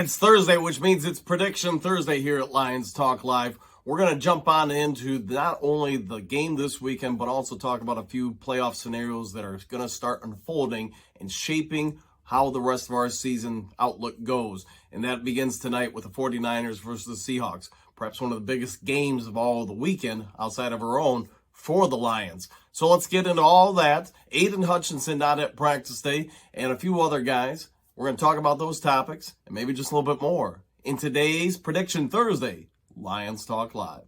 It's Thursday, which means it's Prediction Thursday here at Lions Talk Live. We're going to jump on into not only the game this weekend, but also talk about a few playoff scenarios that are going to start unfolding and shaping how the rest of our season outlook goes. And that begins tonight with the 49ers versus the Seahawks. Perhaps one of the biggest games of all the weekend outside of our own for the Lions. So let's get into all that. Aiden Hutchinson not at practice day and a few other guys. We're going to talk about those topics and maybe just a little bit more in today's Prediction Thursday, Lions Talk Live.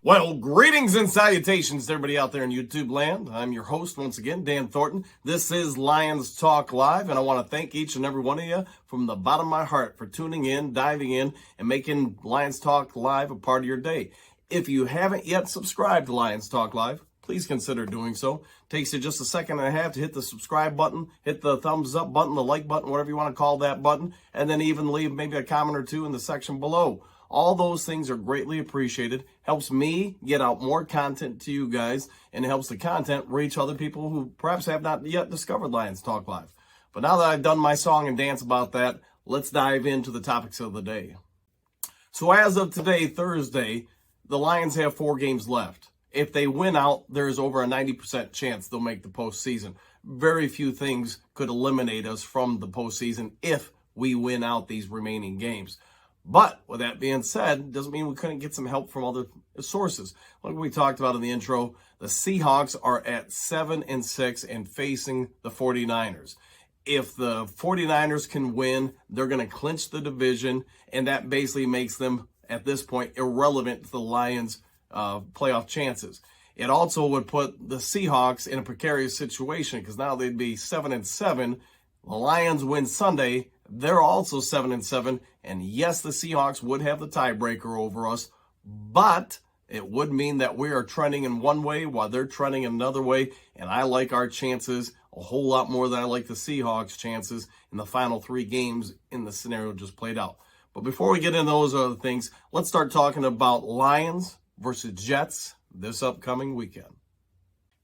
Well, greetings and salutations to everybody out there in YouTube land. I'm your host once again, Dan Thornton. This is Lions Talk Live, and I want to thank each and every one of you from the bottom of my heart for tuning in, diving in, and making Lions Talk Live a part of your day. If you haven't yet subscribed to Lions Talk Live, please consider doing so. Takes you just a second and a half to hit the subscribe button, hit the thumbs up button, the like button, whatever you want to call that button, and then even leave maybe a comment or two in the section below. All those things are greatly appreciated. Helps me get out more content to you guys, and it helps the content reach other people who perhaps have not yet discovered Lions Talk Live. But now that I've done my song and dance about that, let's dive into the topics of the day. So as of today, Thursday, the Lions have 4 games left. If they win out, there's over a 90% chance they'll make the postseason. Very few things could eliminate us from the postseason if we win out these remaining games. But with that being said, doesn't mean we couldn't get some help from other sources. Like we talked about in the intro, the Seahawks are at 7-6 and facing the 49ers. If the 49ers can win, they're going to clinch the division, and that basically makes them, at this point, irrelevant to the Lions' playoff chances. It also would put the Seahawks in a precarious situation because now they'd be 7-7. The Lions win Sunday. They're also 7-7. And yes, the Seahawks would have the tiebreaker over us, but it would mean that we are trending in one way while they're trending another way. And I like our chances a whole lot more than I like the Seahawks' chances in the final 3 games in the scenario just played out. But before we get into those other things, let's start talking about Lions versus Jets this upcoming weekend.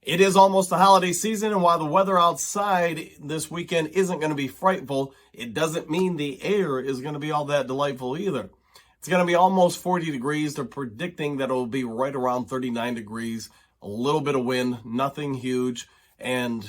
It is almost the holiday season, and while the weather outside this weekend isn't going to be frightful, it doesn't mean the air is going to be all that delightful either. It's going to be almost 40 degrees. They're predicting that it will be right around 39 degrees, a little bit of wind, nothing huge. And,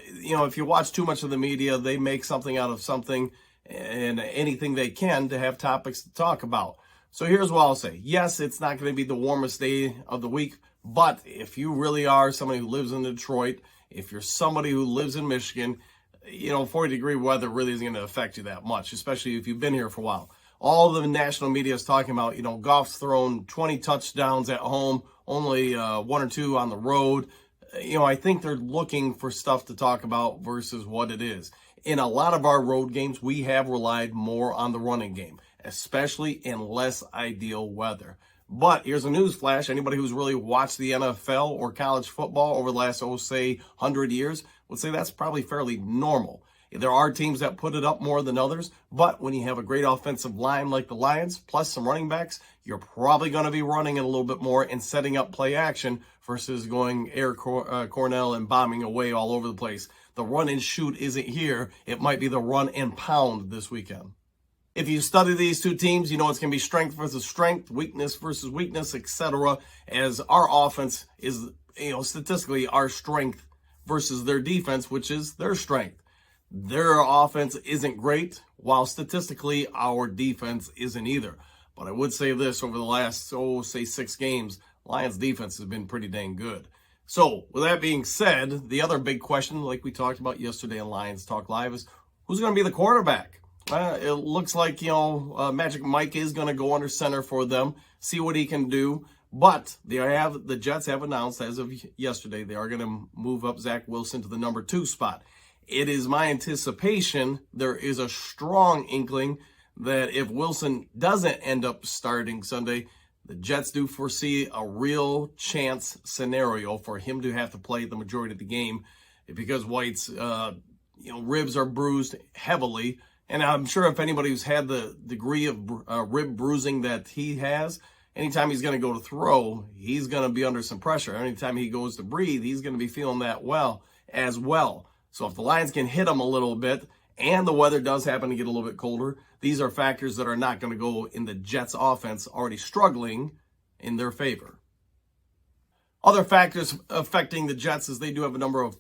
if you watch too much of the media, they make something out of something and anything they can to have topics to talk about. So here's what I'll say. Yes, it's not going to be the warmest day of the week, but if you really are somebody who lives in Detroit, if you're somebody who lives in Michigan, 40-degree weather really isn't going to affect you that much, especially if you've been here for a while. All the national media is talking about, Goff's thrown 20 touchdowns at home, only 1 or 2 on the road. I think they're looking for stuff to talk about versus what it is. In a lot of our road games, we have relied more on the running game, especially in less ideal weather. But here's a news flash. Anybody who's really watched the NFL or college football over the last, 100 years would say that's probably fairly normal. There are teams that put it up more than others, but when you have a great offensive line like the Lions, plus some running backs, you're probably going to be running it a little bit more and setting up play action versus going air Cornell and bombing away all over the place. The run and shoot isn't here. It might be the run and pound this weekend. If you study these two teams, it's going to be strength versus strength, weakness versus weakness, etc. As our offense is, statistically our strength versus their defense, which is their strength. Their offense isn't great, while statistically our defense isn't either. But I would say this, over the last, 6 games, Lions defense has been pretty dang good. So with that being said, the other big question, like we talked about yesterday in Lions Talk Live, is who's going to be the quarterback? It looks like, Magic Mike is going to go under center for them, see what he can do. But the Jets have announced as of yesterday they are going to move up Zach Wilson to the number 2 spot. It is my anticipation, there is a strong inkling that if Wilson doesn't end up starting Sunday, the Jets do foresee a real chance scenario for him to have to play the majority of the game because White's, ribs are bruised heavily. And I'm sure if anybody who's had the degree of rib bruising that he has, anytime he's going to go to throw, he's going to be under some pressure. Anytime he goes to breathe, he's going to be feeling that as well. So if the Lions can hit them a little bit, and the weather does happen to get a little bit colder, these are factors that are not going to go in the Jets' offense, already struggling, in their favor. Other factors affecting the Jets is they do have a number of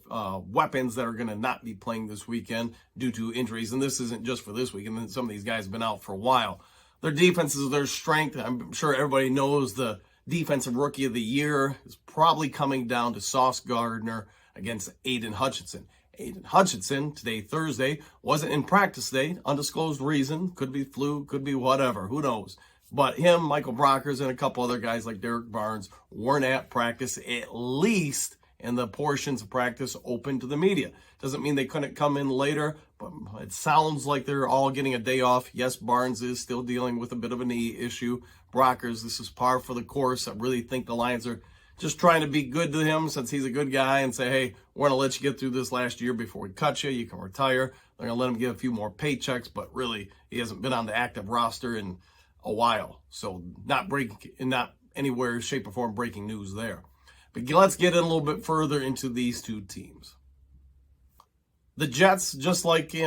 weapons that are going to not be playing this weekend due to injuries. And this isn't just for this weekend. Some of these guys have been out for a while. Their defense is their strength. I'm sure everybody knows the defensive rookie of the year is probably coming down to Sauce Gardner against Aiden Hutchinson. Aiden Hutchinson, today, Thursday, wasn't in practice today. Undisclosed reason. Could be flu, could be whatever. Who knows? But him, Michael Brockers, and a couple other guys like Derek Barnes weren't at practice, at least in the portions of practice open to the media. Doesn't mean they couldn't come in later, but it sounds like they're all getting a day off. Yes, Barnes is still dealing with a bit of a knee issue. Brockers, this is par for the course. I really think the Lions are just trying to be good to him since he's a good guy and say, hey, we're going to let you get through this last year before we cut you. You can retire. They're going to let him get a few more paychecks, but really he hasn't been on the active roster in a while. So not anywhere, shape, or form breaking news there. But let's get in a little bit further into these two teams. The Jets, just like, the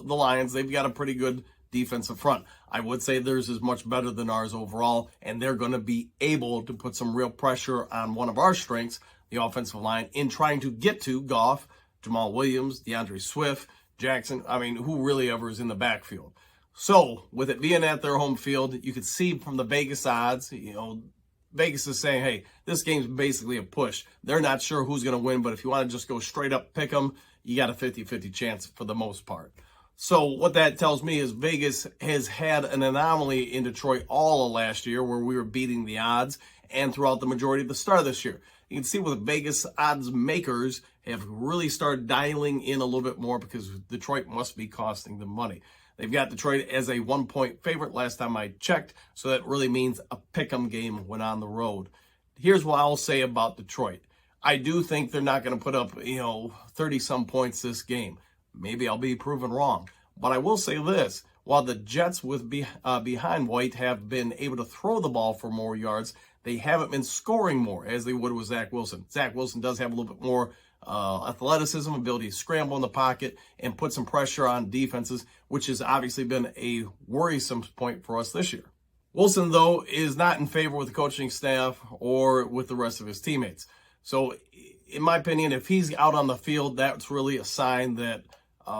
Lions, they've got a pretty good defensive front. I would say theirs is much better than ours overall, and they're going to be able to put some real pressure on one of our strengths, the offensive line, in trying to get to Goff, Jamal Williams, DeAndre Swift, Jackson. Who really ever is in the backfield. So, with it being at their home field, you could see from the Vegas odds, Vegas is saying, hey, this game's basically a push. They're not sure who's going to win, but if you want to just go straight up pick them, you got a 50-50 chance for the most part. So what that tells me is Vegas has had an anomaly in Detroit all of last year where we were beating the odds and throughout the majority of the start of this year. You can see with Vegas odds makers have really started dialing in a little bit more because Detroit must be costing them money. They've got Detroit as a 1-point favorite last time I checked, so that really means a pick'em game when on the road. Here's what I'll say about Detroit. I do think they're not going to put up, 30-some points this game. Maybe I'll be proven wrong. But I will say this. While the Jets behind White have been able to throw the ball for more yards, they haven't been scoring more as they would with Zach Wilson. Zach Wilson does have a little bit more athleticism, ability to scramble in the pocket and put some pressure on defenses, which has obviously been a worrisome point for us this year. Wilson, though, is not in favor with the coaching staff or with the rest of his teammates. So, in my opinion, if he's out on the field, that's really a sign that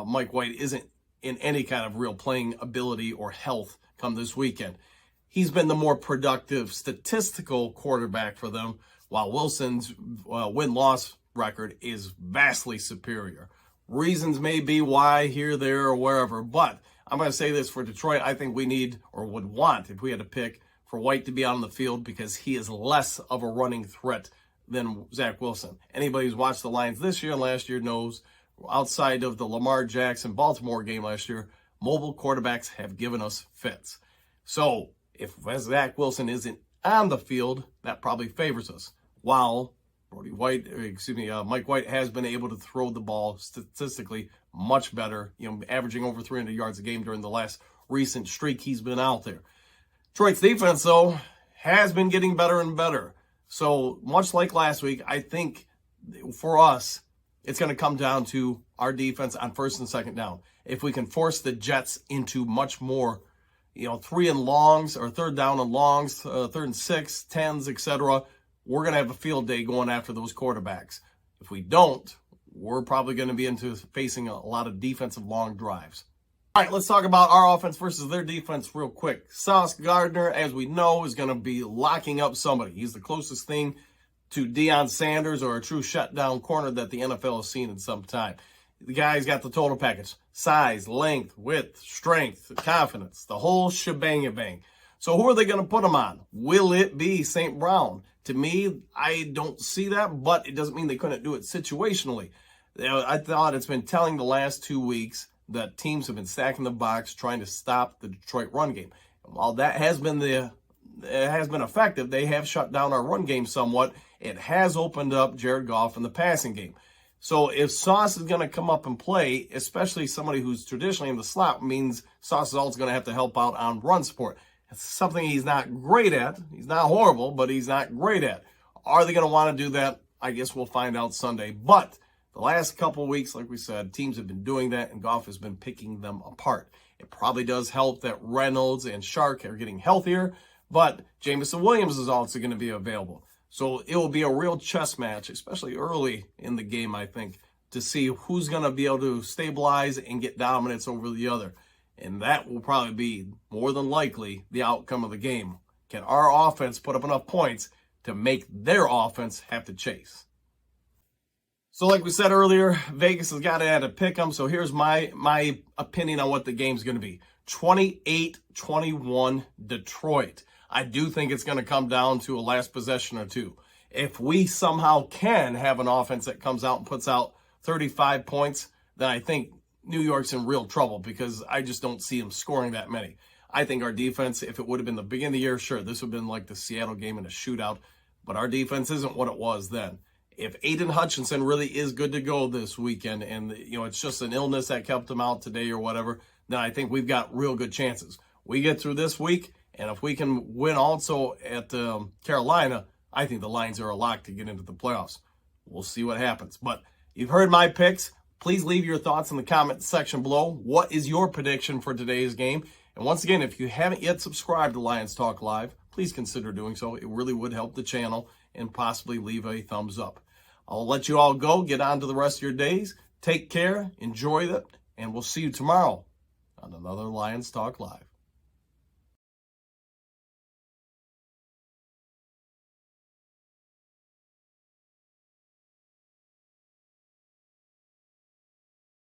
Mike White isn't in any kind of real playing ability or health come this weekend. He's been the more productive statistical quarterback for them, while Wilson's win-loss record is vastly superior. Reasons may be why here, there, or wherever, but I'm going to say this for Detroit. I think we need, or would want, if we had to pick, for White to be out on the field because he is less of a running threat than Zach Wilson. Anybody who's watched the Lions this year and last year knows, outside of the Lamar Jackson-Baltimore game last year, mobile quarterbacks have given us fits. So, if Zach Wilson isn't on the field, that probably favors us. While Mike White has been able to throw the ball statistically much better, averaging over 300 yards a game during the last recent streak he's been out there. Detroit's defense, though, has been getting better and better. So, much like last week, I think for us, it's going to come down to our defense on first and second down. If we can force the Jets into much more, 3 and longs or third down and longs, third and 6, 10s, etc., we're going to have a field day going after those quarterbacks. If we don't, we're probably going to be into facing a lot of defensive long drives. All right, let's talk about our offense versus their defense real quick. Sauce Gardner, as we know, is going to be locking up somebody. He's the closest thing to Deion Sanders or a true shutdown corner that the NFL has seen in some time. The guy's got the total package. Size, length, width, strength, confidence, the whole shebang-a-bang. So who are they going to put him on? Will it be St. Brown? To me, I don't see that, but it doesn't mean they couldn't do it situationally. I thought it's been telling the last 2 weeks that teams have been stacking the box trying to stop the Detroit run game. And while that has been effective, they have shut down our run game somewhat. It has opened up Jared Goff in the passing game. So if Sauce is going to come up and play, especially somebody who's traditionally in the slot, means Sauce is also going to have to help out on run support. It's something he's not great at. He's not horrible, but he's not great at. Are they going to want to do that? I guess we'll find out Sunday. But The last couple of weeks, like we said, teams have been doing that, and Goff has been picking them apart. It probably does help that Reynolds and Shark are getting healthier, but Jameson Williams is also going to be available. So it will be a real chess match, especially early in the game, I think, to see who's going to be able to stabilize and get dominance over the other. And that will probably be, more than likely, the outcome of the game. Can our offense put up enough points to make their offense have to chase? So like we said earlier, Vegas has got to add a pick 'em. So here's my opinion on what the game's going to be. 28-21 Detroit. I do think it's going to come down to a last possession or two. If we somehow can have an offense that comes out and puts out 35 points, then I think New York's in real trouble, because I just don't see them scoring that many. I think our defense, if it would have been the beginning of the year, sure, this would have been like the Seattle game in a shootout, but our defense isn't what it was then. If Aiden Hutchinson really is good to go this weekend, and it's just an illness that kept him out today or whatever, then I think we've got real good chances. We get through this week, and if we can win also at Carolina, I think the Lions are a lock to get into the playoffs. We'll see what happens. But you've heard my picks. Please leave your thoughts in the comment section below. What is your prediction for today's game? And once again, if you haven't yet subscribed to Lions Talk Live, please consider doing so. It really would help the channel, and possibly leave a thumbs up. I'll let you all go. Get on to the rest of your days. Take care. Enjoy it. And we'll see you tomorrow on another Lions Talk Live.